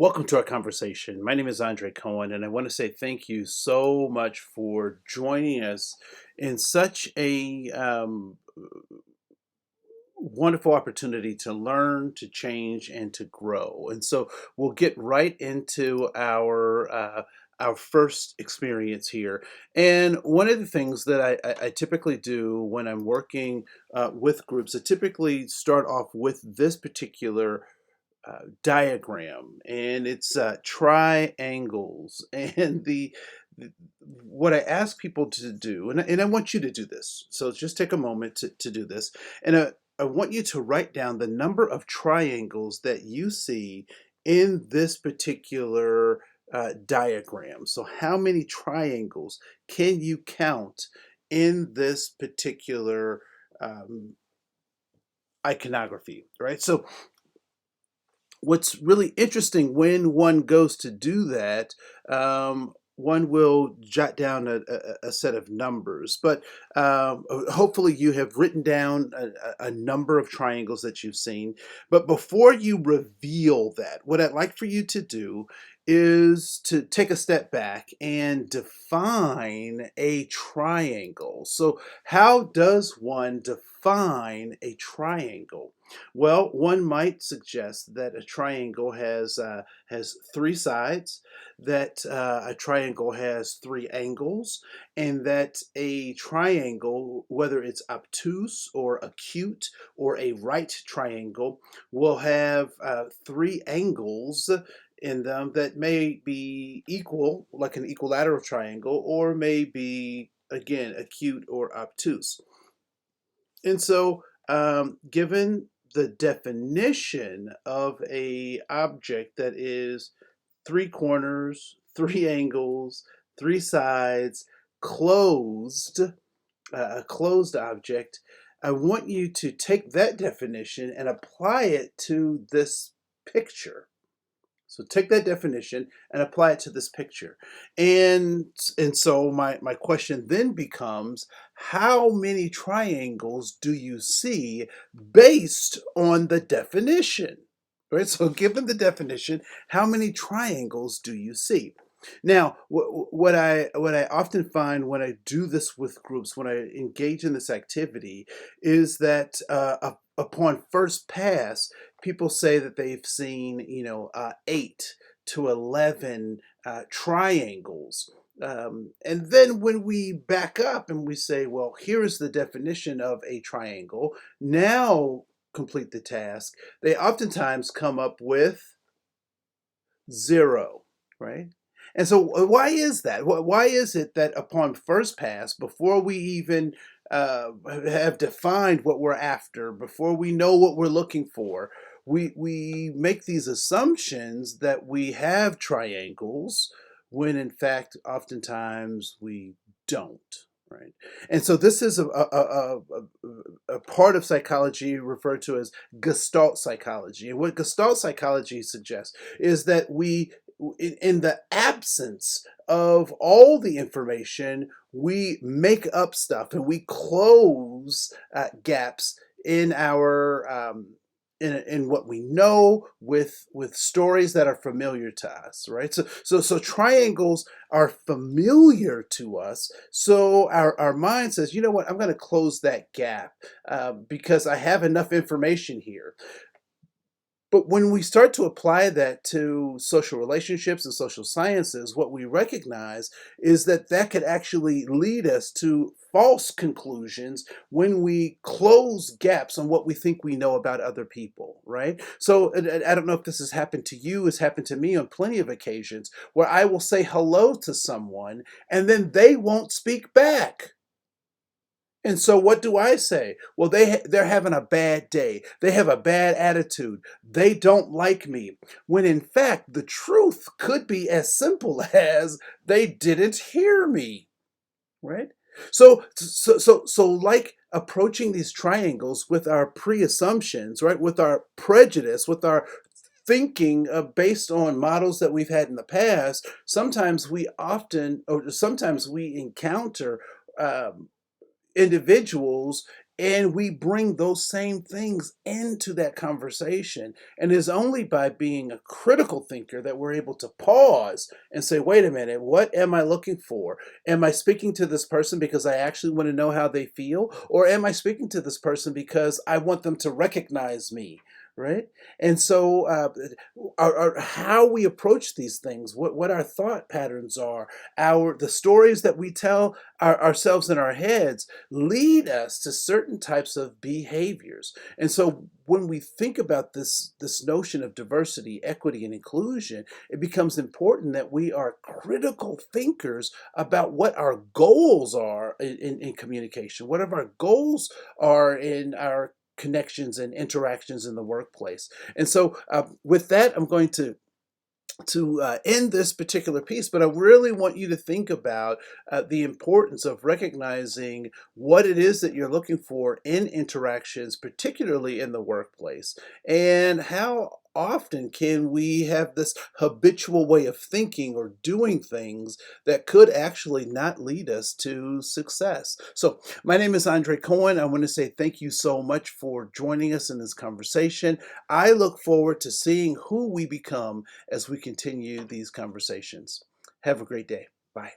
Welcome to our conversation. My name is Andre Koen, and I want to say thank you so much for joining us in such a wonderful opportunity to learn, to change, and to grow. And so we'll get right into our first experience here. And one of the things that I typically do when I'm working with groups, I typically start off with this particular diagram, and it's triangles. And what I ask people to do, and I want you to do this, so just take a moment to do this, and I want you to write down the number of triangles that you see in this particular diagram. So how many triangles can you count in this particular um, iconography, right? So what's really interesting when one goes to do that, one will jot down a set of numbers, but hopefully you have written down a number of triangles that you've seen. But before you reveal that, what I'd like for you to do is to take a step back and define a triangle. So how does one define a triangle? Well, one might suggest that a triangle has three sides, that a triangle has three angles, and that a triangle, whether it's obtuse or acute or a right triangle, will have three angles in them that may be equal, like an equilateral triangle, or may be, again, acute or obtuse. And so, given the definition of a object that is three corners, three angles, three sides, closed, a closed object, I want you to take that definition and apply it to this picture. So take that definition and apply it to this picture. And so my question then becomes, how many triangles do you see based on the definition? Right? So given the definition, how many triangles do you see? Now, what I often find when I do this with groups, when I engage in this activity, is that upon first pass, people say that they've seen, 8 to 11 triangles. And then when we back up and we say, well, here is the definition of a triangle, now complete the task, they oftentimes come up with 0, right? And so, why is that? Why is it that upon first pass, before we even have defined what we're after, before we know what we're looking for, we make these assumptions that we have triangles when in fact, oftentimes we don't, right? And so, this is a part of psychology referred to as Gestalt psychology. And what Gestalt psychology suggests is that in the absence of all the information, we make up stuff and we close gaps in our in what we know with stories that are familiar to us, right? So triangles are familiar to us. So our mind says, you know what, I'm going to close that gap because I have enough information here. But when we start to apply that to social relationships and social sciences, what we recognize is that that could actually lead us to false conclusions when we close gaps on what we think we know about other people, right? So I don't know if this has happened to you, it's happened to me on plenty of occasions where I will say hello to someone and then they won't speak back. And so what do I say? Well, they're having a bad day. They have a bad attitude. They don't like me. When in fact, the truth could be as simple as they didn't hear me, right? So like approaching these triangles with our pre-assumptions, right? With our prejudice, with our thinking based on models that we've had in the past, sometimes we encounter um, individuals And we bring those same things into that conversation. And it's only by being a critical thinker that we're able to pause and say, wait a minute, what am I looking for? Am I speaking to this person because I actually want to know how they feel? Or am I speaking to this person because I want them to recognize me? Right? And so, how we approach these things, what our thought patterns are, the stories that we tell ourselves in our heads lead us to certain types of behaviors. And so when we think about this notion of diversity, equity, and inclusion, it becomes important that we are critical thinkers about what our goals are in communication, what our goals are in our connections and interactions in the workplace. And so with that, I'm going to end this particular piece, but I really want you to think about the importance of recognizing what it is that you're looking for in interactions, particularly in the workplace, and how often can we have this habitual way of thinking or doing things that could actually not lead us to success. So, my name is Andre Koen. I want to say thank you so much for joining us in this conversation. I look forward to seeing who we become as we continue these conversations. Have a great day. Bye.